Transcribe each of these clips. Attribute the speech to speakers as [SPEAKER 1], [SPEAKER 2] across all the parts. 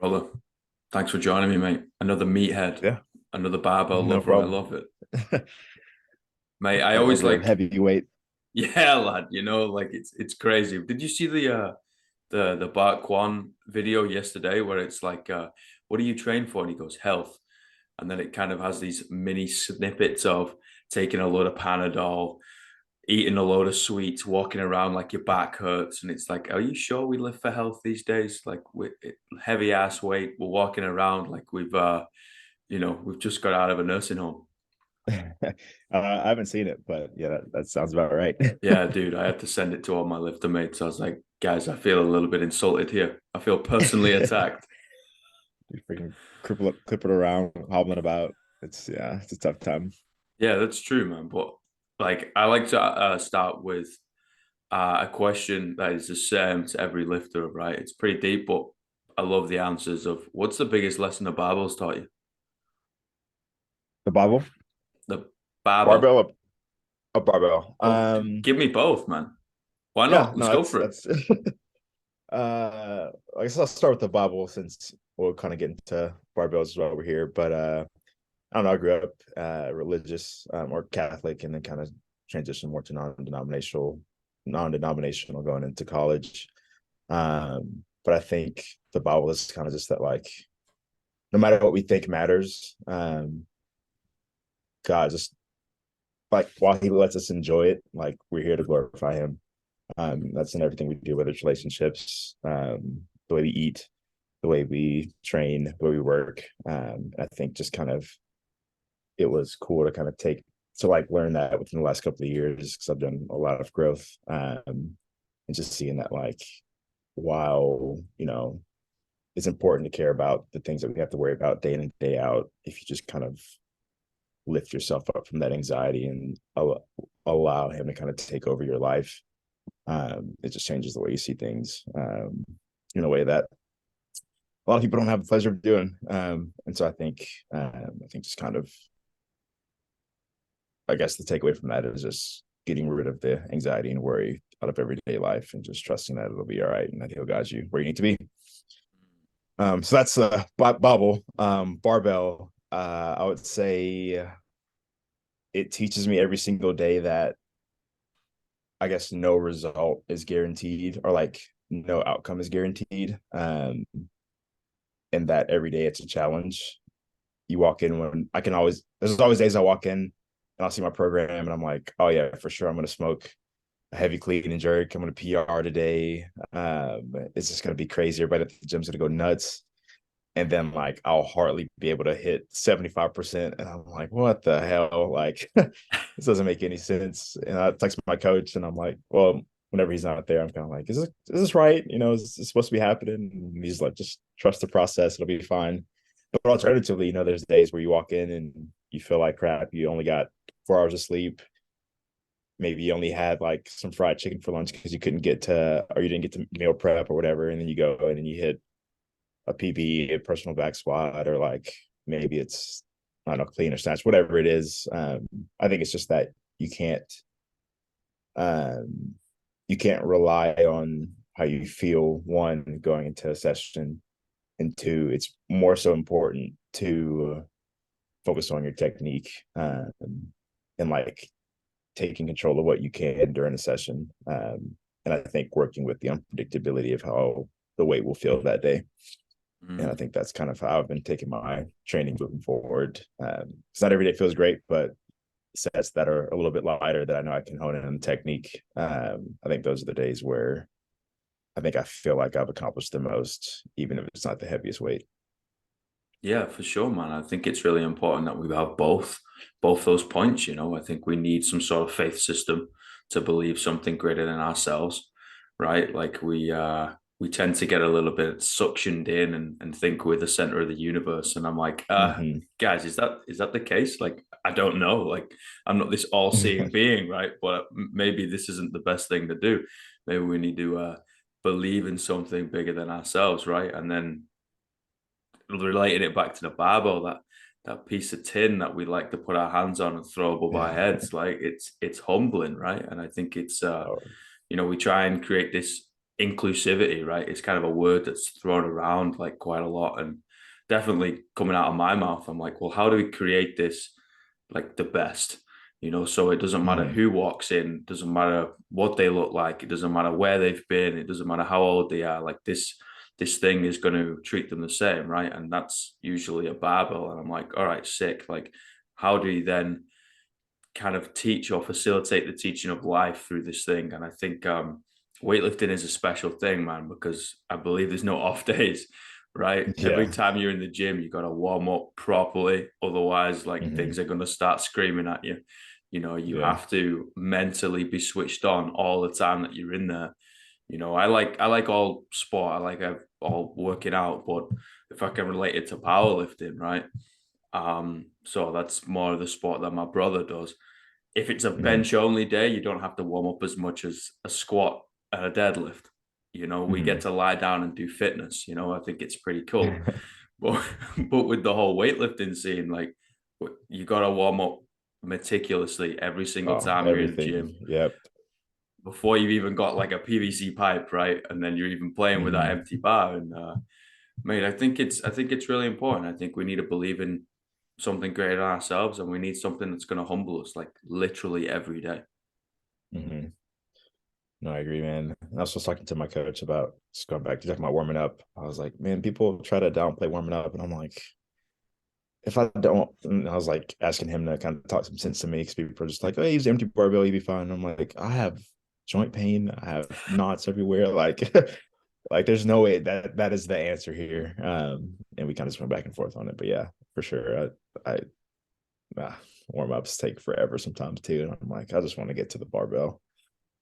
[SPEAKER 1] Brother, thanks for joining me, mate. Another meathead,
[SPEAKER 2] Yeah,
[SPEAKER 1] another barbell
[SPEAKER 2] no
[SPEAKER 1] lover. I
[SPEAKER 2] problem.
[SPEAKER 1] love it, mate. I
[SPEAKER 2] A
[SPEAKER 1] always
[SPEAKER 2] lover of
[SPEAKER 1] like,
[SPEAKER 2] heavyweight.
[SPEAKER 1] yeah, lad. Like it's crazy. Did you see the Bart Kwan video yesterday where it's like, what do you train for? And he goes, health. And then it kind of has these mini snippets of taking a load of Panadol, eating a load of sweets, walking around like your back hurts, and it's like, are you sure we live for health these days? Like, heavy ass weight, we're walking around like we've just got out of a nursing home.
[SPEAKER 2] I haven't seen it, but yeah, that sounds about right.
[SPEAKER 1] Yeah, dude, I had to send it to all my lifter mates. I was like, guys, I feel a little bit insulted here. I feel personally attacked.
[SPEAKER 2] You freaking clip it around, hobbling about. It's a tough time.
[SPEAKER 1] Yeah, that's true, man. But like, I like to start with a question that is the same to every lifter, right? It's pretty deep, but I love the answers of what's the biggest lesson the Bible's taught you?
[SPEAKER 2] The Bible,
[SPEAKER 1] The Bible.
[SPEAKER 2] barbell, a barbell.
[SPEAKER 1] Oh, give me both, man. Why
[SPEAKER 2] Yeah,
[SPEAKER 1] not? Let's
[SPEAKER 2] no,
[SPEAKER 1] go for it.
[SPEAKER 2] that's. I guess I'll start with the Bible since we'll kind of get into barbells as well over here. But I don't know. I grew up religious or Catholic, and then kind of transitioned more to non-denominational going into college. But I think the Bible is kind of just that, like, no matter what we think matters, God just like while He lets us enjoy it, like we're here to glorify Him. That's in everything we do, whether it's relationships, the way we eat, the way we train, the way we work. I think just kind of it was cool to kind of like learn that within the last couple of years because I've done a lot of growth, and just seeing that, like, while it's important to care about the things that we have to worry about day in and day out, if you just kind of lift yourself up from that anxiety and allow Him to kind of take over your life, it just changes the way you see things, in a way that a lot of people don't have the pleasure of doing. And so I think just kind of, I guess the takeaway from that is just getting rid of the anxiety and worry out of everyday life and just trusting that it'll be all right and that He'll guide you where you need to be. So that's bobble. Barbell. I would say it teaches me every single day that I guess no result is guaranteed, or like no outcome is guaranteed. And that every day it's a challenge. You walk in when I can always, there's always days I walk in and I'll see my program and I'm like, oh yeah, for sure I'm going to smoke a heavy clean and jerk. I'm going to PR today. It's just going to be crazy. Everybody at the gym's going to go nuts. And then, like, I'll hardly be able to hit 75%. And I'm like, what the hell? Like, this doesn't make any sense. And I text my coach and I'm like, well, whenever he's not there, I'm kind of like, is this right? Is this supposed to be happening? And he's like, just trust the process. It'll be fine. But alternatively, there's days where you walk in and you feel like crap. You only got 4 hours of sleep. Maybe you only had like some fried chicken for lunch because you couldn't get to, or you didn't get to meal prep or whatever. And then you go in and you hit a PB, a personal back squat, or like maybe it's, I don't know, clean or snatch, whatever it is. I think it's just that you can't um, you can't rely on how you feel, one, going into a session, and two, it's more so important to focus on your technique, and like taking control of what you can during a session. And I think working with the unpredictability of how the weight will feel that day. And I
[SPEAKER 1] Mm.
[SPEAKER 2] think that's kind of how I've been taking my training moving forward. It's not every day feels great, but sets that are a little bit lighter that I know I can hone in on the technique. I think those are the days where I think I feel like I've accomplished the most, even if it's not the heaviest weight.
[SPEAKER 1] Yeah, for sure, man. I think it's really important that we have both those points. I think we need some sort of faith system to believe something greater than ourselves, right? Like we tend to get a little bit suctioned in and think we're the center of the universe. And I'm like,
[SPEAKER 2] Mm-hmm.
[SPEAKER 1] guys, is that the case? Like, I don't know. Like, I'm not this all-seeing being, right? But maybe this isn't the best thing to do. Maybe we need to believe in something bigger than ourselves, right? And then relating it back to the barbell, that piece of tin that we like to put our hands on and throw above our heads, like it's humbling, right? And I think it's
[SPEAKER 2] Oh,
[SPEAKER 1] we try and create this inclusivity, right? It's kind of a word that's thrown around like quite a lot, and definitely coming out of my mouth, I'm like, well, how do we create this like the best? So it doesn't matter
[SPEAKER 2] Hmm.
[SPEAKER 1] who walks in, doesn't matter what they look like, it doesn't matter where they've been, it doesn't matter how old they are. Like this thing is going to treat them the same, right? And that's usually a barbell. And I'm like, all right, sick. Like, how do you then kind of teach or facilitate the teaching of life through this thing? And I think weightlifting is a special thing, man, because I believe there's no off days, right? Every
[SPEAKER 2] Yeah.
[SPEAKER 1] time you're in the gym, you got to warm up properly. Otherwise, like
[SPEAKER 2] Hmm.
[SPEAKER 1] things are going to start screaming at you. You
[SPEAKER 2] Yeah.
[SPEAKER 1] have to mentally be switched on all the time that you're in there. I like all sport. I like all working out, but if I can relate it to powerlifting, right? So that's more of the sport that my brother does. If it's a
[SPEAKER 2] Hmm.
[SPEAKER 1] bench only day, you don't have to warm up as much as a squat and a deadlift. We get
[SPEAKER 2] Hmm.
[SPEAKER 1] to lie down and do fitness. I think it's pretty cool. But but with the whole weightlifting scene, like you gotta warm up meticulously every single
[SPEAKER 2] Oh,
[SPEAKER 1] time you're in the gym
[SPEAKER 2] everything. Yep.
[SPEAKER 1] before you've even got like a PVC pipe, right? And then you're even playing with that
[SPEAKER 2] Hmm.
[SPEAKER 1] empty bar. And mate, I think it's really important. I think we need to believe in something greater than ourselves, and we need something that's going to humble us, like literally every day.
[SPEAKER 2] Hmm. No, I agree, man. I was just talking to my coach about just going back to talking about warming up. I was like, man, people try to downplay warming up, and I'm like, if I don't, and I was like asking him to kind of talk some sense to me because people are just like, oh, use empty barbell, you'll be fine. And I'm like, I have joint pain, I have knots everywhere. Like, like there's no way that is the answer here. And we kind of just went back and forth on it. But yeah, for sure. Warm ups take forever sometimes too. And I'm like, I just want to get to the barbell.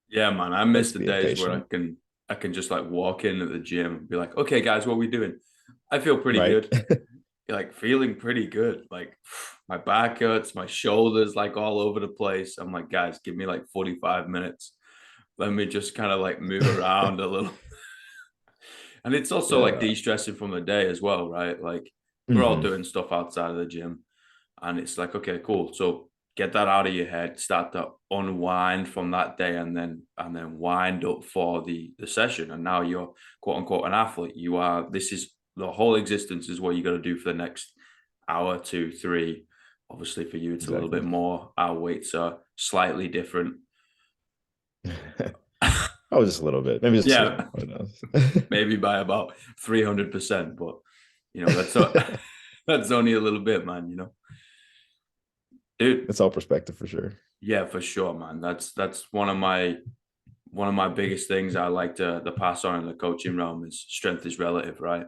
[SPEAKER 1] Yeah, man, I miss
[SPEAKER 2] Let's
[SPEAKER 1] the
[SPEAKER 2] be
[SPEAKER 1] days where I
[SPEAKER 2] impatient.
[SPEAKER 1] can I can just like walk in at the gym and be like, okay, guys, what are we doing? I feel pretty
[SPEAKER 2] Right.
[SPEAKER 1] good. You're like feeling pretty good. Like my back hurts, my shoulders like all over the place. I'm like, guys, give me like 45 minutes. Let me just kind of like move around a little. And it's also like
[SPEAKER 2] Yeah.
[SPEAKER 1] de-stressing from the day as well, right? Like we're all
[SPEAKER 2] Hmm.
[SPEAKER 1] doing stuff outside of the gym. And it's like, okay, cool. So get that out of your head, start to unwind from that day, and then wind up for the session. And now you're quote unquote an athlete. This is the whole existence is what you got to do for the next hour, 2, 3. Obviously for you, it's a little bit
[SPEAKER 2] Exactly.
[SPEAKER 1] more. Our weights are slightly different.
[SPEAKER 2] Oh, just a little bit, maybe just a
[SPEAKER 1] Yeah,
[SPEAKER 2] little. Who knows?
[SPEAKER 1] maybe by about 300%, but that's not, that's only a little bit, man. Dude.
[SPEAKER 2] It's all perspective for sure.
[SPEAKER 1] Yeah, for sure, man. That's one of my biggest things I like to pass on in the coaching realm is strength is relative, right?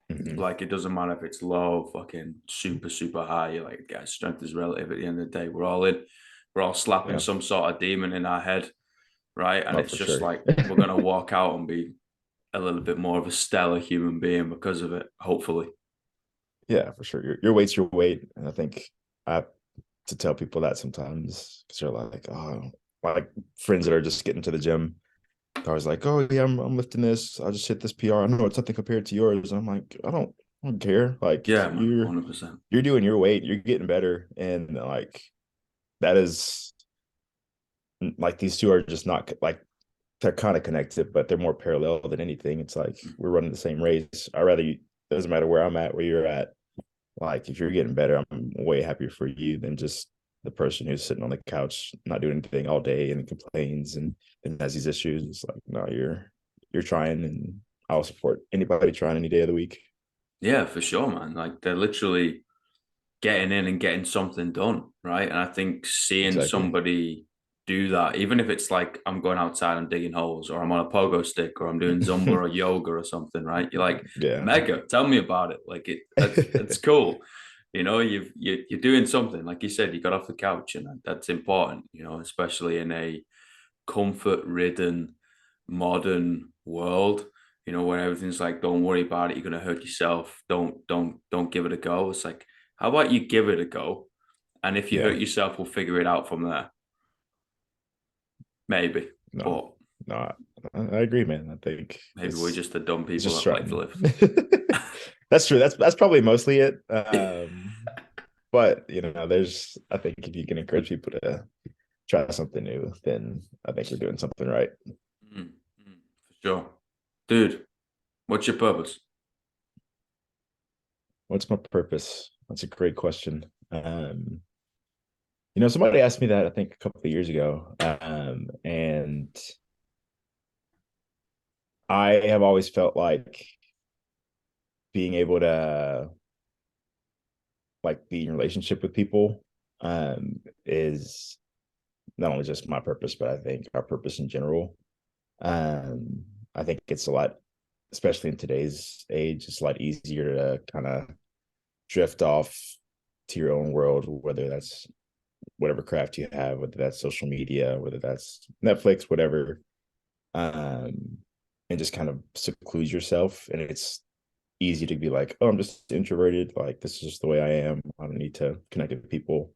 [SPEAKER 2] Hmm.
[SPEAKER 1] Like it doesn't matter if it's low, fucking super, super high. You're like, guys, strength is relative at the end of the day. We're all slapping
[SPEAKER 2] Yeah,
[SPEAKER 1] some sort of demon in our head, right? And
[SPEAKER 2] no,
[SPEAKER 1] it's
[SPEAKER 2] for
[SPEAKER 1] just
[SPEAKER 2] sure.
[SPEAKER 1] like we're gonna walk out and be a little bit more of a stellar human being because of it, hopefully.
[SPEAKER 2] Yeah, for sure. Your weight's your weight, and I think I have to tell people that sometimes because they're like, oh, like friends that are just getting to the gym. I was like, oh yeah, I'm lifting this. I just hit this PR. I know it's nothing compared to yours. I'm like, I don't care. Like
[SPEAKER 1] Yeah, man,
[SPEAKER 2] you're
[SPEAKER 1] 100%.
[SPEAKER 2] you're doing your weight. You're getting better, and like that is like these two are just not like they're kind of connected, but they're more parallel than anything. It's like we're running the same race. I rather you. Doesn't matter where I'm at, where you're at. Like if you're getting better, I'm way happier for you than just the person who's sitting on the couch not doing anything all day and complains and has these issues. It's like no, you're trying, and I'll support anybody trying any day of the week.
[SPEAKER 1] Yeah, for sure, man. Like they're literally getting in and getting something done, right? And I think seeing
[SPEAKER 2] Exactly.
[SPEAKER 1] somebody do that, even if it's like I'm going outside and digging holes, or I'm on a pogo stick, or I'm doing Zumba or yoga or something, right? You're like,
[SPEAKER 2] Yeah.
[SPEAKER 1] mega, tell me about it. Like that's cool. You're doing something. Like you said, you got off the couch, and that's important. Especially in a comfort-ridden modern world. Where everything's like, don't worry about it. You're gonna hurt yourself. Don't give it a go. It's like, how about you give it a go? And if you
[SPEAKER 2] Yeah.
[SPEAKER 1] hurt yourself, we'll figure it out from there. Maybe.
[SPEAKER 2] No.
[SPEAKER 1] But
[SPEAKER 2] No. I agree, man. I think
[SPEAKER 1] maybe we're just the dumb
[SPEAKER 2] it's
[SPEAKER 1] people
[SPEAKER 2] just
[SPEAKER 1] that like to
[SPEAKER 2] trying.
[SPEAKER 1] live.
[SPEAKER 2] That's true. That's probably mostly it. But there's I think if you can encourage people to try something new, then I think you're doing something right.
[SPEAKER 1] Mm, mm, for Sure. Dude, what's your purpose?
[SPEAKER 2] What's my purpose? That's a great question. Somebody asked me that I think a couple of years ago, and I have always felt like being able to like be in relationship with people is not only just my purpose, but I think our purpose in general. Um, I think it's a lot, especially in today's age, it's a lot easier to kind of drift off to your own world, whether that's whatever craft you have, whether that's social media, whether that's Netflix, whatever, um, and just kind of seclude yourself. And it's easy to be like, oh, I'm just introverted. Like, this is just the way I am. I don't need to connect with people.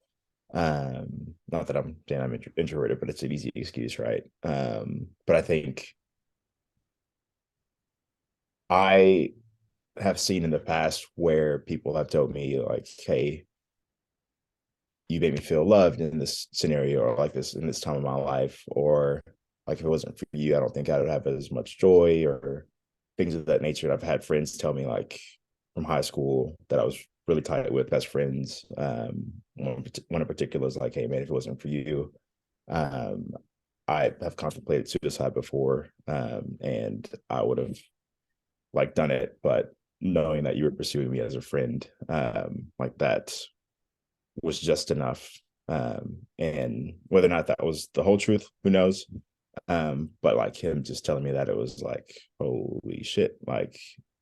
[SPEAKER 2] Not that I'm saying I'm introverted, but it's an easy excuse, right? But I think I have seen in the past where people have told me like, hey, you made me feel loved in this scenario or like this in this time of my life, or like if it wasn't for you, I don't think I would have as much joy or things of that nature. And I've had friends tell me like from high school that I was really tight with best friends. One in particular is like, hey man, if it wasn't for you, um, I have contemplated suicide before, and I would have like done it, but knowing that you were pursuing me as a friend, like that was just enough. And whether or not that was the whole truth, who knows? But like him just telling me that, it was like, holy shit, like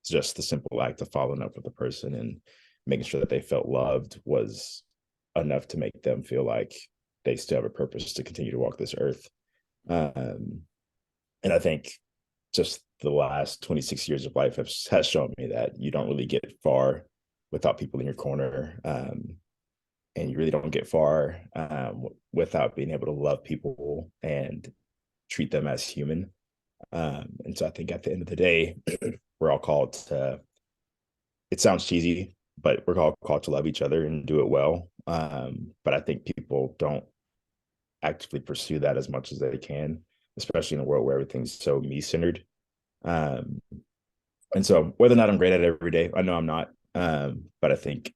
[SPEAKER 2] it's just the simple act of following up with a person and making sure that they felt loved was enough to make them feel like they still have a purpose to continue to walk this earth. Um, and I think just the last 26 years of life has shown me that you don't really get far without people in your corner. And you really don't get far without being able to love people and treat them as human. And so I think at the end of the day, we're all called to, it sounds cheesy, but we're all called to love each other and do it well. But I think people don't actively pursue that as much as they can, especially in a world where everything's so me centered. Um, and so whether or not I'm great at it every day, I know I'm not. But I think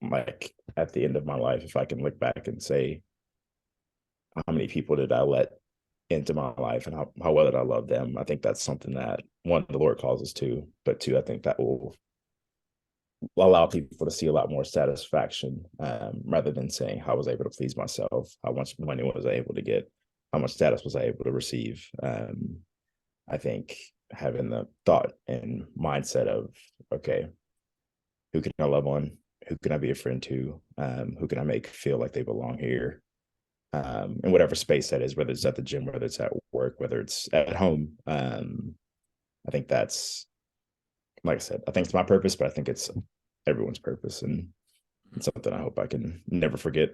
[SPEAKER 2] like at the end of my life, if I can look back and say, how many people did I let into my life and how well did I love them? I think that's something that one, the Lord calls us to, but two, I think that will allow people to see a lot more satisfaction, rather than saying how I was able to please myself, how much money was I able to get, how much status was I able to receive. I think having the thought and mindset of, okay, who can I love on? Who can I be a friend to? Who can I make feel like they belong here? In whatever space that is, whether it's at the gym, whether it's at work, whether it's at home. I think that's, like I said, I think it's my purpose, but I think it's everyone's purpose, and it's something I hope I can never forget.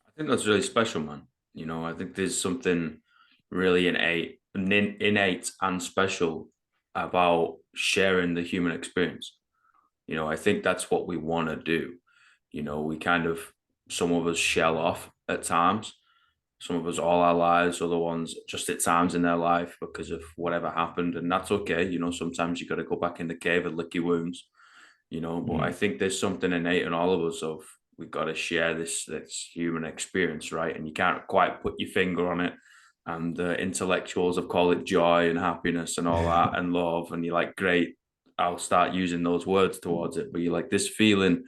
[SPEAKER 1] I think that's really special, man. I think there's something really innate and special about sharing the human experience. I think that's what we want to do. We kind of, some of us shell off at times, some of us all our lives, other ones just at times in their life because of whatever happened. And that's okay. Sometimes you got to go back in the cave and lick your wounds, but I
[SPEAKER 2] Mm-hmm.
[SPEAKER 1] think there's something innate in all of us of we've got to share this human experience, right? And you can't quite put your finger on it. And the intellectuals have called it joy and happiness and all that and love. And you're like, great, I'll start using those words towards it. But you're like, this feeling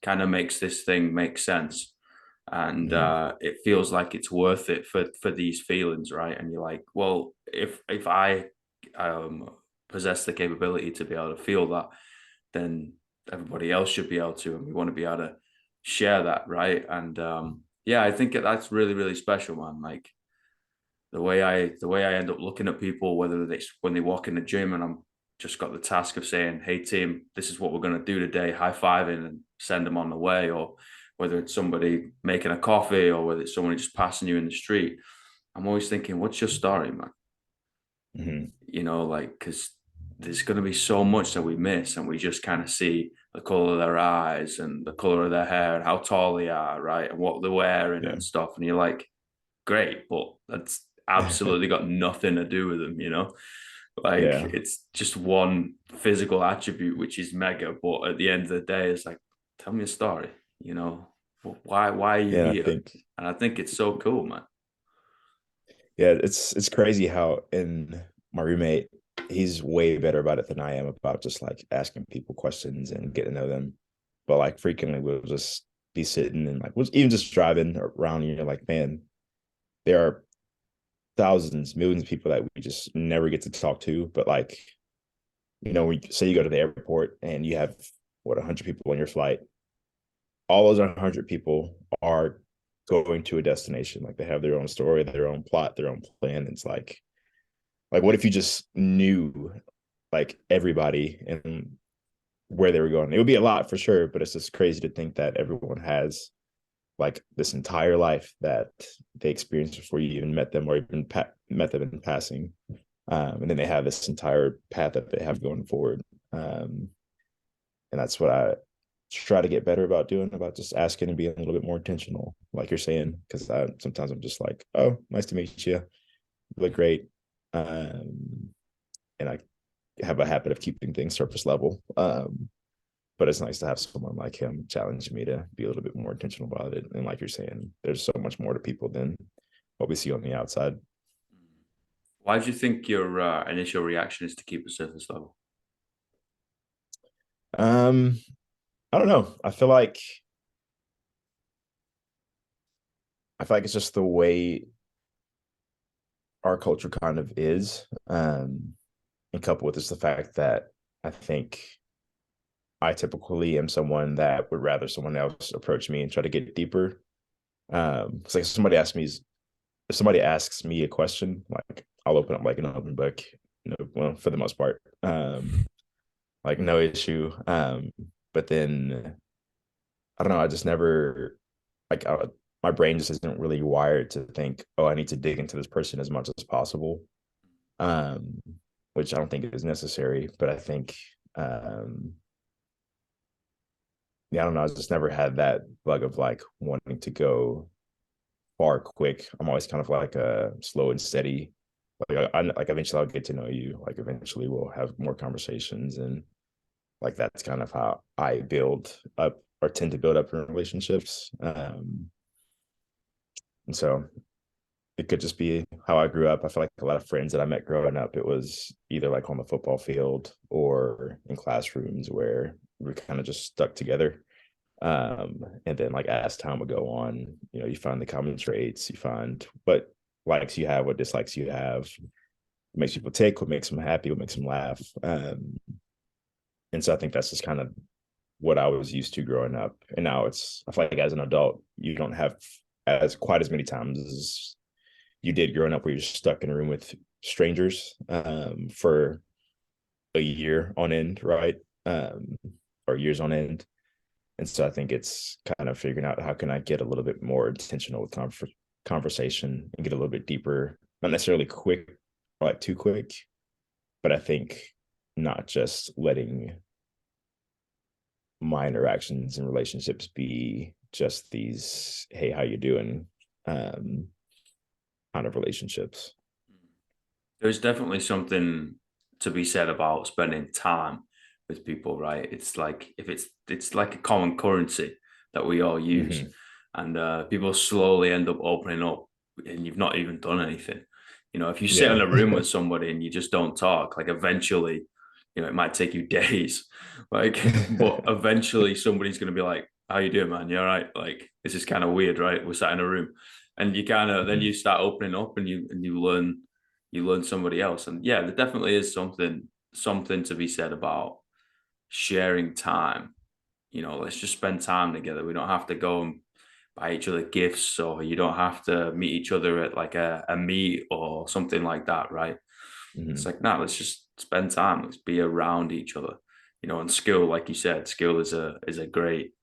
[SPEAKER 1] kind of makes this thing make sense. And
[SPEAKER 2] Mm-hmm.
[SPEAKER 1] it feels like it's worth it for these feelings, right? And you're like, well, if I um, possess the capability to be able to feel that, then everybody else should be able to, and we want to be able to share that, right? And yeah, I think that's really really special, man. Like the way I end up looking at people, whether it's when they walk in the gym and I'm just got the task of saying, "Hey team, this is what we're going to do today," high fiving and send them on the way, or whether it's somebody making a coffee or whether it's someone just passing you in the street, I'm always thinking, "What's your story, man?"
[SPEAKER 2] Mm-hmm.
[SPEAKER 1] Like because there's going to be so much that we miss and we just kind of see the color of their eyes and the color of their hair and how tall they are, right, and what they're wearing
[SPEAKER 2] Yeah.
[SPEAKER 1] and stuff, and you're like, great, but that's absolutely got nothing to do with them, Like
[SPEAKER 2] Yeah.
[SPEAKER 1] it's just one physical attribute which is mega, but at the end of the day, it's like, tell me a story, why are you
[SPEAKER 2] Yeah, I
[SPEAKER 1] here?
[SPEAKER 2] think
[SPEAKER 1] And I think it's so cool, man.
[SPEAKER 2] yeah, it's crazy how in my roommate, he's way better about it than I am about just like asking people questions and getting to know them. But like frequently we'll just be sitting and like we'll even just driving around, like, man, there are thousands, millions of people that we just never get to talk to. But like, we say you go to the airport and you have 100 people on your flight, all those 100 people are going to a destination. Like they have their own story, their own plot, their own plan. It's like what if you just knew like everybody and where they were going? It would be a lot for sure, but it's just crazy to think that everyone has like this entire life that they experienced before you even met them or even met them in passing. And then they have this entire path that they have going forward. And that's what I try to get better about doing, about just asking and being a little bit more intentional, like you're saying, because sometimes I'm just like, oh, nice to meet you. You look great. And I have a habit of keeping things surface level. But it's nice to have someone like him challenge me to be a little bit more intentional about it. And like you're saying, there's so much more to people than what we see on the outside.
[SPEAKER 1] Why do you think your initial reaction is to keep it surface level?
[SPEAKER 2] Um, I don't know. I feel like it's just the way our culture kind of is. And coupled with this the fact that I think I typically am someone that would rather someone else approach me and try to get deeper. It's like if somebody asks me a question, like I'll open up like an open book, well, for the most part, like no issue. But then I don't know, I just never like my brain just isn't really wired to think, oh, I need to dig into this person as much as possible. Um, which I don't think is necessary, but I think yeah, I don't know. I just never had that bug of like wanting to go far quick. I'm always kind of like a slow and steady. Like like eventually I'll get to know you. Like eventually we'll have more conversations, and like that's kind of how I build up or tend to build up in relationships. And so it could just be how I grew up. I feel like a lot of friends that I met growing up, it was either like on the football field or in classrooms where we kind of just stuck together. And then like as time would go on, you find the common traits, you find what likes you have, what dislikes you have, what makes people tick, what makes them happy, what makes them laugh. And so I think that's just kind of what I was used to growing up. And now I feel like as an adult, you don't have as quite as many times as you did growing up where you're stuck in a room with strangers for a year on end, right? Or years on end. And so I think it's kind of figuring out how can I get a little bit more intentional with conversation and get a little bit deeper, not necessarily quick or like too quick, but I think not just letting my interactions and relationships be just these, hey, how you doing? Um, kind of relationships.
[SPEAKER 1] There's definitely something to be said about spending time with people, right? It's like if it's like a common currency that we all use,
[SPEAKER 2] Mm-hmm.
[SPEAKER 1] and people slowly end up opening up, and you've not even done anything. If you sit in
[SPEAKER 2] Yeah.
[SPEAKER 1] a room with somebody and you just don't talk, like eventually, it might take you days, like, but eventually somebody's going to be like, "How you doing, man? You all right?" Like, this is kind of weird, right? We're sat in a room, and you kind of then
[SPEAKER 2] Mhm.
[SPEAKER 1] you start opening up, and you learn somebody else. And yeah, there definitely is something to be said about sharing time. Let's just spend time together. We don't have to go and buy each other gifts, or you don't have to meet each other at like a meet or something like that, right? It's
[SPEAKER 2] Mhm.
[SPEAKER 1] like, no, let's just spend time. Let's be around each other. And skill, like you said, skill is a great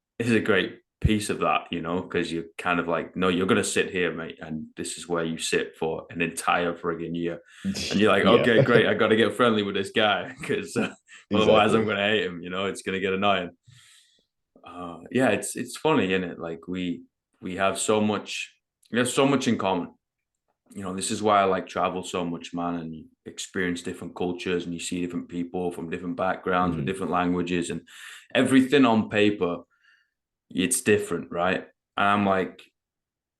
[SPEAKER 1] piece of that, because you're kind of like, no, you're gonna sit here, mate, and this is where you sit for an entire friggin' year. And you're like,
[SPEAKER 2] Yeah.
[SPEAKER 1] okay, great, I got to get friendly with this guy because otherwise I'm
[SPEAKER 2] Exactly.
[SPEAKER 1] gonna hate him. It's gonna get annoying. Yeah, it's funny, isn't it? Like we have so much in common, This is why I like travel so much, man. And you experience different cultures and you see different people from different backgrounds with
[SPEAKER 2] Mhm.
[SPEAKER 1] different languages and everything on paper, it's different, right? And I'm like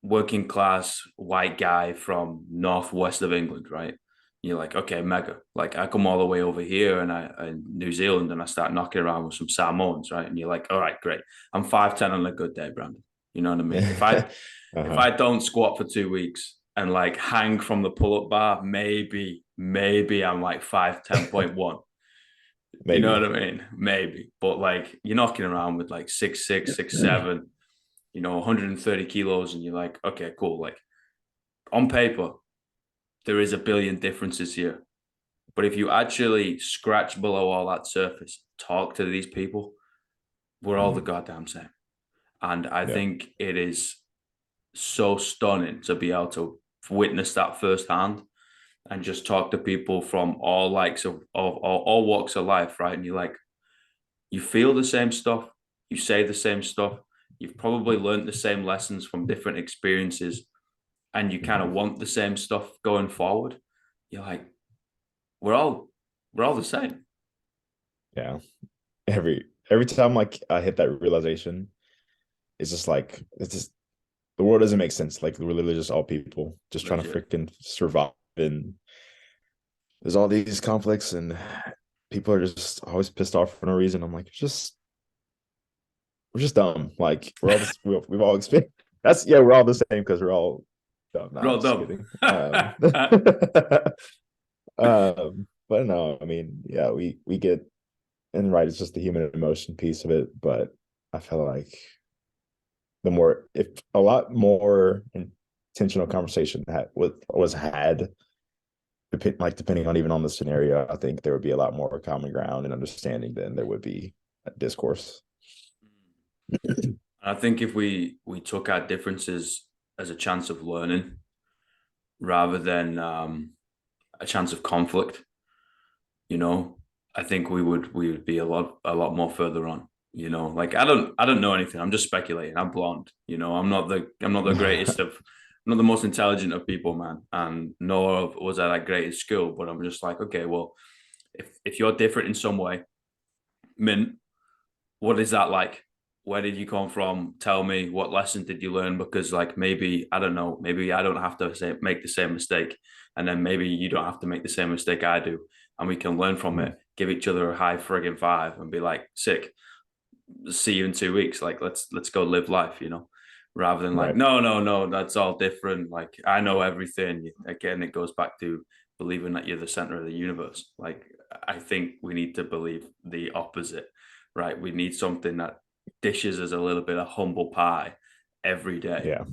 [SPEAKER 1] working class white guy from northwest of England, right? You're like, okay, mega. Like I come all the way over here and New Zealand and I start knocking around with some Samoans, right? And you're like, all right, great. I'm 5'10" on a good day, Brandon. You know what I mean? If
[SPEAKER 2] Uh-huh.
[SPEAKER 1] I don't squat for 2 weeks and like hang from the pull-up bar, maybe I'm like 5'10.1. You know what
[SPEAKER 2] Maybe.
[SPEAKER 1] I mean? Maybe. But like you're knocking around with like 6'6", 6'7", 130 kilos, and you're like, okay, cool. Like on paper, there is a billion differences here. But if you actually scratch below all that surface, talk to these people, we're all the
[SPEAKER 2] Mhm.
[SPEAKER 1] goddamn same. And I
[SPEAKER 2] Yeah.
[SPEAKER 1] think it is so stunning to be able to witness that firsthand and just talk to people from all likes of all walks of life, right? And you're like, you feel the same stuff, you say the same stuff, you've probably learned the same lessons from different experiences, and you kind of
[SPEAKER 2] Mhm.
[SPEAKER 1] want the same stuff going forward. You're like, we're all we're all the same.
[SPEAKER 2] Yeah. Every time like I hit that realization, it's just like it's just the world doesn't make sense. Like we're literally just all people just trying to
[SPEAKER 1] Legit.
[SPEAKER 2] freaking survive. And there's all these conflicts and people are just always pissed off for no reason. I'm like, we're just dumb. Like we're all this we've all experienced that's yeah, we're all the same because we're all dumb. No,
[SPEAKER 1] We're
[SPEAKER 2] I'm
[SPEAKER 1] all
[SPEAKER 2] just
[SPEAKER 1] dumb.
[SPEAKER 2] kidding. But no, I mean, yeah, we get and right, it's just the human emotion piece of it. But I feel like the more if a lot more intentional conversation was had like depending on even on the scenario, I think there would be a lot more common ground and understanding than there would be discourse.
[SPEAKER 1] I think if we took our differences as a chance of learning rather than a chance of conflict, you know, I think we would be a lot more further on. Like I don't know anything. I'm just speculating. I'm blonde. I'm not the greatest of, I'm not the most intelligent of people, man. And nor was I that great at school. But I'm just like, okay, well, if you're different in some way, mint, what is that like? Where did you come from? Tell me, what lesson did you learn? Because like maybe I don't know, maybe I don't have to make the same mistake, and then maybe you don't have to make the same mistake I do, and we can learn from it. Give each other a high friggin' five, and be like, sick. See you in 2 weeks. Like let's go live life, rather than like
[SPEAKER 2] Right.
[SPEAKER 1] no no no, that's all different. Like I know everything. Again, it goes back to believing that you're the center of the universe. Like I think we need to believe the opposite, right? We need something that dishes us a little bit of humble pie every day.
[SPEAKER 2] Yeah.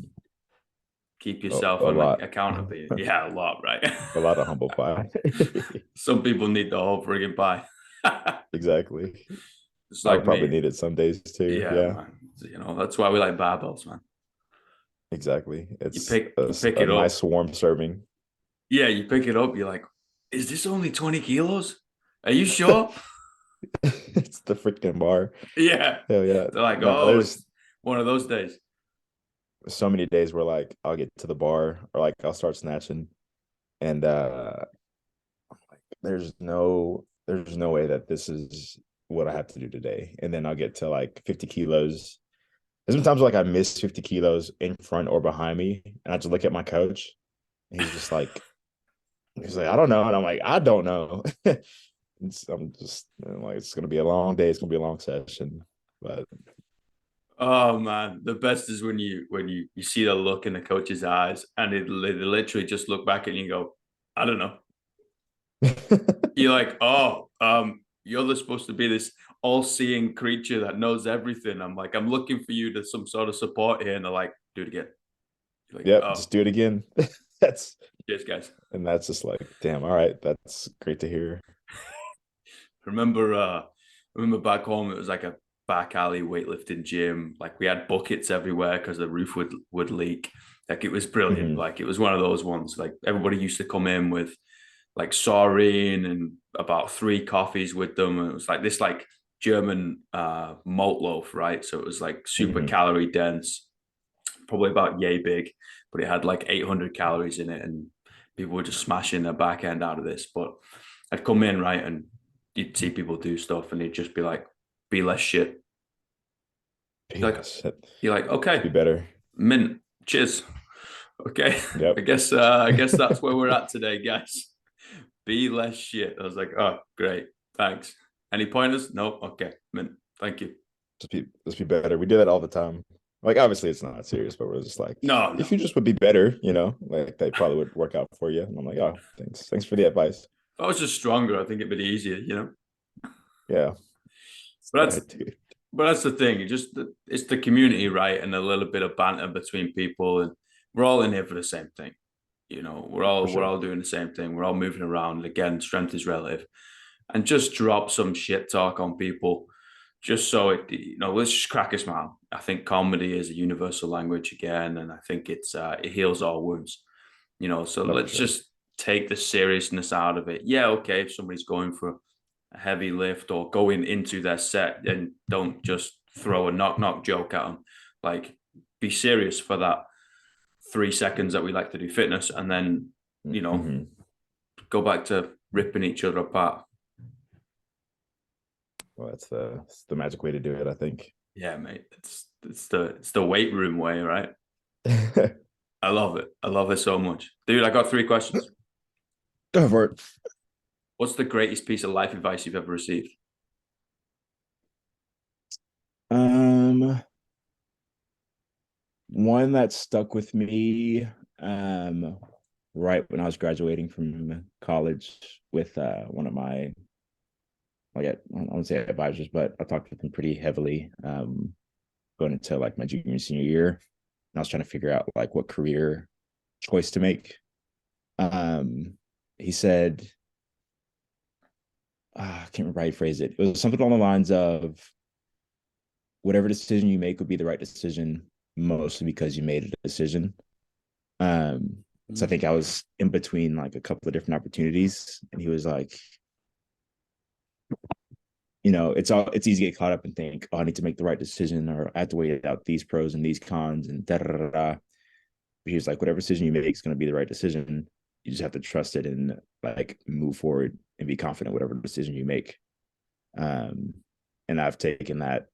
[SPEAKER 1] Keep
[SPEAKER 2] A,
[SPEAKER 1] yourself
[SPEAKER 2] a
[SPEAKER 1] on
[SPEAKER 2] lot.
[SPEAKER 1] accountability. Yeah, a lot, right?
[SPEAKER 2] A lot of humble pie.
[SPEAKER 1] Some people need the whole friggin' pie.
[SPEAKER 2] Exactly.
[SPEAKER 1] It's
[SPEAKER 2] I
[SPEAKER 1] like
[SPEAKER 2] would probably
[SPEAKER 1] me.
[SPEAKER 2] need it some days too.
[SPEAKER 1] Yeah,
[SPEAKER 2] Yeah,
[SPEAKER 1] man. That's why we like barbells, man.
[SPEAKER 2] exactly.
[SPEAKER 1] You
[SPEAKER 2] It's
[SPEAKER 1] pick you pick
[SPEAKER 2] a
[SPEAKER 1] it up.
[SPEAKER 2] nice warm serving.
[SPEAKER 1] Yeah, you pick it up. You're like, is this only 20 kilos? Are you sure?
[SPEAKER 2] It's the freaking bar.
[SPEAKER 1] Yeah.
[SPEAKER 2] Hell yeah.
[SPEAKER 1] They're like,
[SPEAKER 2] No,
[SPEAKER 1] oh,
[SPEAKER 2] there's
[SPEAKER 1] it's one of those days.
[SPEAKER 2] so many days where like I'll get to the bar or like I'll start snatching and there's no way that this is what I have to do today. And then I'll get to like 50 kilos. There's been times like I miss 50 kilos in front or behind me, and I just look at my coach, and he's like, I don't know. And I'm like, I don't know. I'm like, it's gonna be a long day, it's gonna be a long session. But
[SPEAKER 1] Oh man, the best is when you see the look in the coach's eyes and they literally just look back at you and go, I don't know. You're like, oh, you're supposed to be this all-seeing creature that knows everything. I'm like, I'm looking for you to some sort of support here, and they're like, do it again. You're like,
[SPEAKER 2] yep,
[SPEAKER 1] oh,
[SPEAKER 2] just do it again. That's
[SPEAKER 1] cheers, guys.
[SPEAKER 2] and that's just like, damn, all right, that's great to hear.
[SPEAKER 1] Remember back home, it was like a back alley weightlifting gym. Like we had buckets everywhere because the roof would leak. Like it was brilliant.
[SPEAKER 2] Hmm.
[SPEAKER 1] Like it was one of those ones. Like everybody used to come in with like saurine and about 3 coffees with them. And it was like this like German malt loaf, right? So it was like super
[SPEAKER 2] Hmm.
[SPEAKER 1] calorie dense, probably about yay big. but it had like 800 calories in it, and people were just smashing their back end out of this. But I'd come in, right, and you'd see people do stuff, and they'd just be like, "Be less shit." You're like,
[SPEAKER 2] Yes, to
[SPEAKER 1] okay,
[SPEAKER 2] be better.
[SPEAKER 1] mint, cheers. Okay,
[SPEAKER 2] Yep.
[SPEAKER 1] I guess that's where we're at today, guys. Be less shit. I was like, oh, great, thanks. Any pointers? No. Okay, mint. Thank you.
[SPEAKER 2] Just be better. We do that all the time. Like obviously it's not serious, but we're just like,
[SPEAKER 1] No,
[SPEAKER 2] if
[SPEAKER 1] no.
[SPEAKER 2] you just would be better, like they probably would work out for you. And I'm like, oh, thanks. Thanks for the advice.
[SPEAKER 1] If I was just stronger, I think it'd be easier.
[SPEAKER 2] Yeah.
[SPEAKER 1] But that's
[SPEAKER 2] Dude,
[SPEAKER 1] but that's the thing. It's the community, right, and a little bit of banter between people, and we're all in here for the same thing. We're
[SPEAKER 2] for
[SPEAKER 1] all we're
[SPEAKER 2] sure.
[SPEAKER 1] all doing the same thing. We're all moving around. Again, strength is relative, and just drop some shit talk on people, just so let's just crack a smile. I think comedy is a universal language again, and I think it heals all wounds. So
[SPEAKER 2] No, for
[SPEAKER 1] let's
[SPEAKER 2] sure.
[SPEAKER 1] just take the seriousness out of it. Yeah, okay, if somebody's going for a heavy lift or going into their set, then don't just throw a knock knock joke at them. Like, be serious for that 3 seconds that we like to do fitness, and then you know
[SPEAKER 2] Mm-hmm.
[SPEAKER 1] go back to ripping each other apart.
[SPEAKER 2] Well, that's the magic way to do it, I think.
[SPEAKER 1] Yeah, mate. It's the weight room way, right? I love it. I love it so much, dude. I got 3 questions.
[SPEAKER 2] Go for it.
[SPEAKER 1] What's the greatest piece of life advice you've ever received?
[SPEAKER 2] Um, One that stuck with me, right when I was graduating from college with one of my, like I don't say advisors, but I talked with him pretty heavily, going into like my junior and senior year. And I was trying to figure out like what career choice to make. Um, he said, I can't remember how he phrased it. It was something along the lines of whatever decision you make would be the right decision, mostly because you made a decision. So I think I was in between like a couple of different opportunities, and he was like, it's easy to get caught up and think, oh, I need to make the right decision, or I have to weigh out these pros and these cons, and da da da da. He was like, whatever decision you make is going to be the right decision. You just have to trust it and like move forward and be confident whatever decision you make. Um, and I've taken that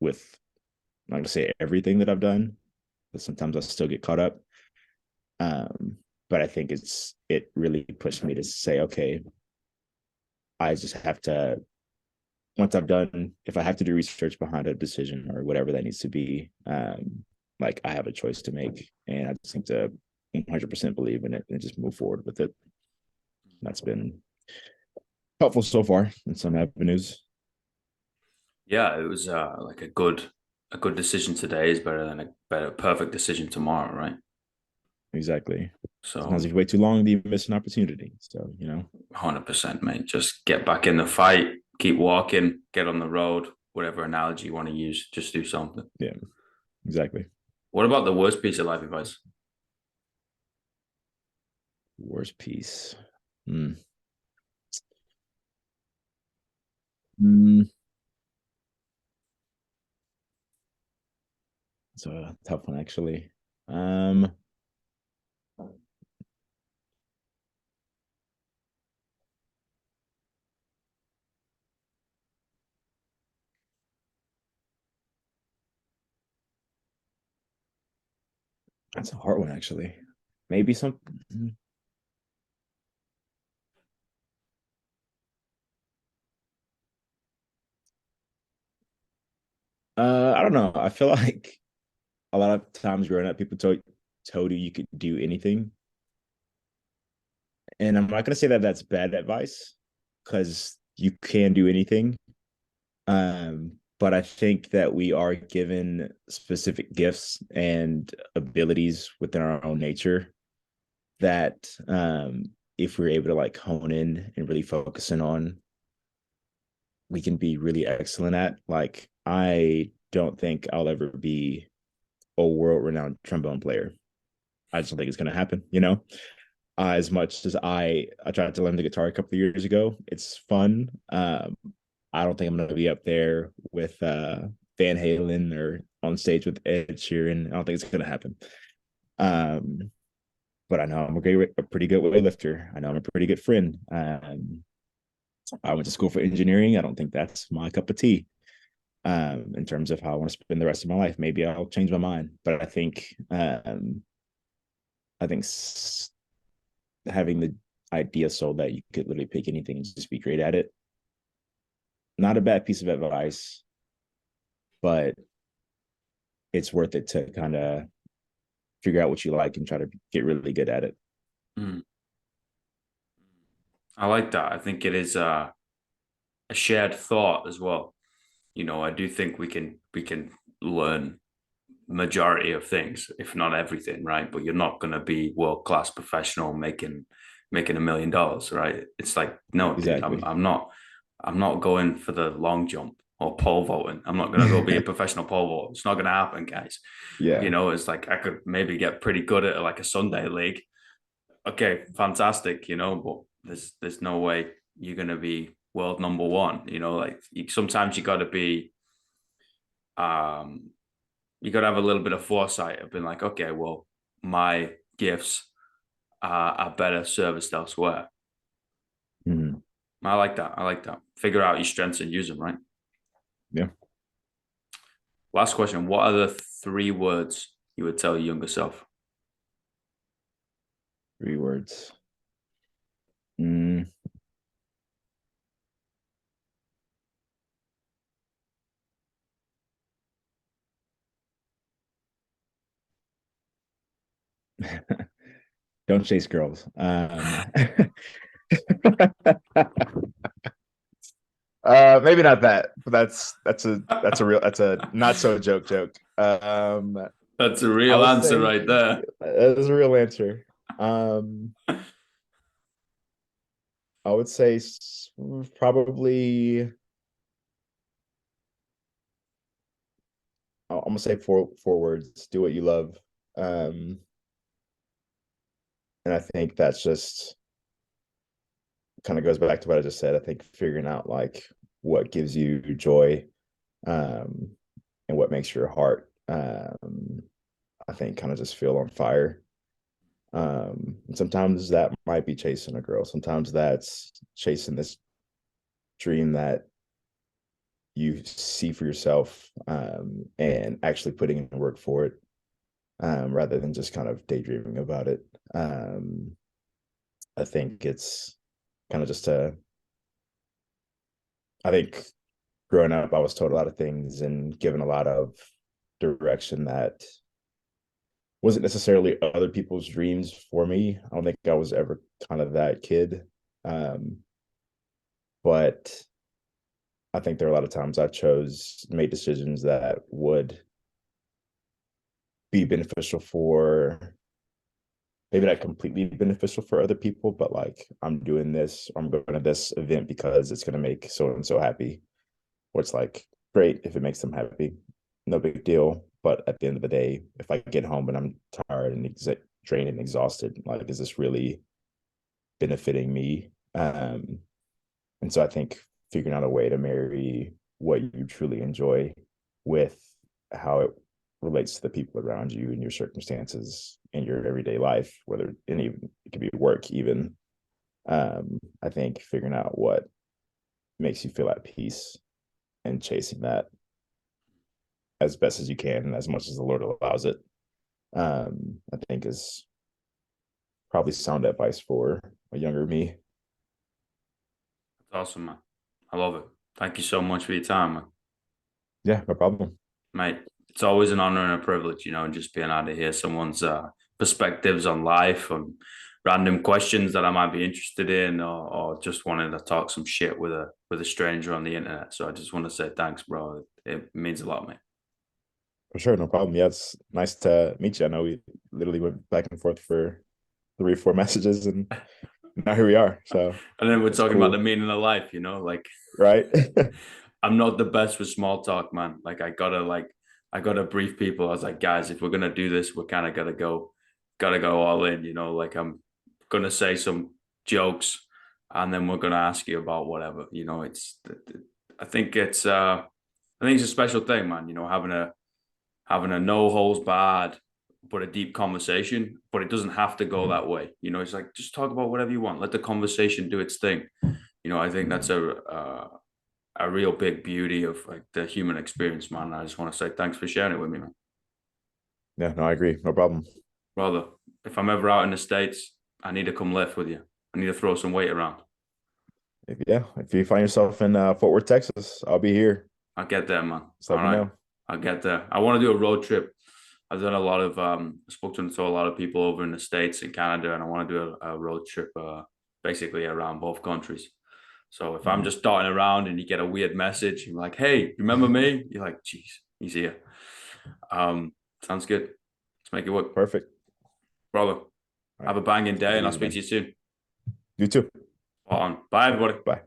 [SPEAKER 2] with, I'm not gonna say everything that I've done, but sometimes I still get caught up. But I think it really pushed me to say, okay, I just have to, once I've done, if I have to do research behind a decision or whatever that needs to be, like I have a choice to make, and I just need to 100% believe in it and just move forward with it. That's been helpful so far in some avenues.
[SPEAKER 1] Yeah, it was like a good decision today is better than a better perfect decision tomorrow, right?
[SPEAKER 2] Exactly. Sometimes
[SPEAKER 1] So
[SPEAKER 2] if you wait too long, you miss an opportunity. So,
[SPEAKER 1] 100%, mate. Just get back in the fight, keep walking, get on the road, whatever analogy you want to use, just do something.
[SPEAKER 2] yeah, exactly.
[SPEAKER 1] What about the worst piece of life advice?
[SPEAKER 2] Worst piece. Mm. Mm. It's a tough one, actually. Um, that's a hard one, actually. Maybe some. I don't know. I feel like a lot of times growing up, people told you could do anything, and I'm not gonna say that that's bad advice because you can do anything. But I think that we are given specific gifts and abilities within our own nature that, if we're able to like hone in and really focus in on, we can be really excellent at. Like, I don't think I'll ever be a world renowned trombone player. I just don't think it's going to happen. As much as I tried to learn the guitar a couple of years ago, it's fun. I don't think I'm going to be up there with Van Halen or on stage with Ed Sheeran. I don't think it's going to happen. Um, but I know I'm a pretty good weightlifter. I know I'm a pretty good friend. I went to school for engineering. I don't think that's my cup of tea. In terms of how I want to spend the rest of my life, maybe I'll change my mind. But I think having the idea so that you could literally pick anything and just be great at it, not a bad piece of advice, but it's worth it to kind of figure out what you like and try to get really good at it.
[SPEAKER 1] Mm. I like that. I think it is a shared thought as well. I do think we can learn majority of things, if not everything, right? But you're not going to be world class professional making $1 million, right? It's like, no, dude, I'm
[SPEAKER 2] Exactly.
[SPEAKER 1] I'm not I'm not going for the long jump or pole vaulting. I'm not going to go be a professional pole vault. It's not going to happen, guys.
[SPEAKER 2] Yeah.
[SPEAKER 1] It's like I could maybe get pretty good at like a Sunday league. Okay, fantastic, but there's no way you're going to be world number one. Like sometimes you got to be um you got to have a little bit of foresight of being like, okay, well, my gifts are better serviced elsewhere.
[SPEAKER 2] Mhm.
[SPEAKER 1] I like that. I like that. Figure out your strengths and use them, right?
[SPEAKER 2] Yeah.
[SPEAKER 1] Last question. What are the 3 words you would tell your younger self?
[SPEAKER 2] 3 words. Mm. Don't chase girls. Maybe not that, but that's a not so joke.
[SPEAKER 1] That's a
[SPEAKER 2] I
[SPEAKER 1] real
[SPEAKER 2] would
[SPEAKER 1] answer
[SPEAKER 2] say
[SPEAKER 1] right there.
[SPEAKER 2] that is a real answer. Um, I would say probably I'm gonna say four words. Do what you love. Um, and I think that's just kind of goes back to what I just said. I think figuring out like what gives you joy, um, and what makes your heart, I think, kind of just feel on fire. And sometimes that might be chasing a girl. Sometimes that's chasing this dream that you see for yourself, and actually putting in work for it, rather than just kind of daydreaming about it. Um, I think it's kind of just I think growing up, I was told a lot of things and given a lot of direction that wasn't necessarily other people's dreams for me. I don't think I was ever kind of that kid. Um, but I think there are a lot of times I made decisions that would be beneficial for maybe not completely beneficial for other people, but like I'm doing this, I'm going to this event because it's going to make so and so happy. Or it's like great if it makes them happy, no big deal. But at the end of the day, if I get home and I'm tired and drained and exhausted, like is this really benefiting me? And so I think figuring out a way to marry what you truly enjoy with how it relates to the people around you and your circumstances in your everyday life, whether any it could be work even. I think figuring out what makes you feel at peace and chasing that as best as you can and as much as the Lord allows it, I think is probably sound advice for a younger me.
[SPEAKER 1] That's awesome, man. I love it. Thank you so much for your time, man.
[SPEAKER 2] Yeah, no problem.
[SPEAKER 1] Mate, it's always an honor and a privilege, and just being able to hear someone's perspectives on life and random questions that I might be interested in, or just wanting to talk some shit with a stranger on the internet. So I just want to say thanks, bro. It means a lot, mate.
[SPEAKER 2] For sure, no problem. Yeah, it's nice to meet you. I know we literally went back and forth for 3 or 4 messages, and now here we are. So
[SPEAKER 1] And then we're
[SPEAKER 2] it's
[SPEAKER 1] talking about the
[SPEAKER 2] cool,
[SPEAKER 1] meaning of life, like
[SPEAKER 2] right?
[SPEAKER 1] I'm not the best with small talk, man. Like I gotta brief people. I was like, guys, if we're gonna do this, we're kind of gotta go all in. Like I'm gonna say some jokes, and then we're gonna ask you about whatever. I think it's a special thing, man. Having a no holds barred, but a deep conversation. But it doesn't have to go
[SPEAKER 2] Mhm.
[SPEAKER 1] that way. You know, it's like just talk about whatever you want. Let the conversation do its thing. You know, I think that's a real big beauty of like the human experience, man. I just want to say thanks for sharing it with me, man.
[SPEAKER 2] Yeah, no, I agree. No problem.
[SPEAKER 1] Brother, if I'm ever out in the States, I need to come lift with you. I need to throw some weight around.
[SPEAKER 2] If you find yourself in Fort Worth, Texas, I'll be here.
[SPEAKER 1] I'll get there, man.
[SPEAKER 2] Just
[SPEAKER 1] All
[SPEAKER 2] let me
[SPEAKER 1] right.
[SPEAKER 2] know.
[SPEAKER 1] I'll get there. I want to do a road trip. I've done a lot of spoken to a lot of people over in the States and Canada, and I want to do a road trip basically around both countries. So if I'm
[SPEAKER 2] Mhm.
[SPEAKER 1] just darting around and you get a weird message, you're like, hey, you remember me? You're like, geez, he's here. Um, Sounds good. Let's make it work.
[SPEAKER 2] Perfect.
[SPEAKER 1] Brother,
[SPEAKER 2] All
[SPEAKER 1] have
[SPEAKER 2] right.
[SPEAKER 1] a banging day
[SPEAKER 2] Take it
[SPEAKER 1] and I'll
[SPEAKER 2] easy,
[SPEAKER 1] speak to
[SPEAKER 2] man.
[SPEAKER 1] you soon.
[SPEAKER 2] You too.
[SPEAKER 1] Spot on. Bye, everybody.
[SPEAKER 2] Bye.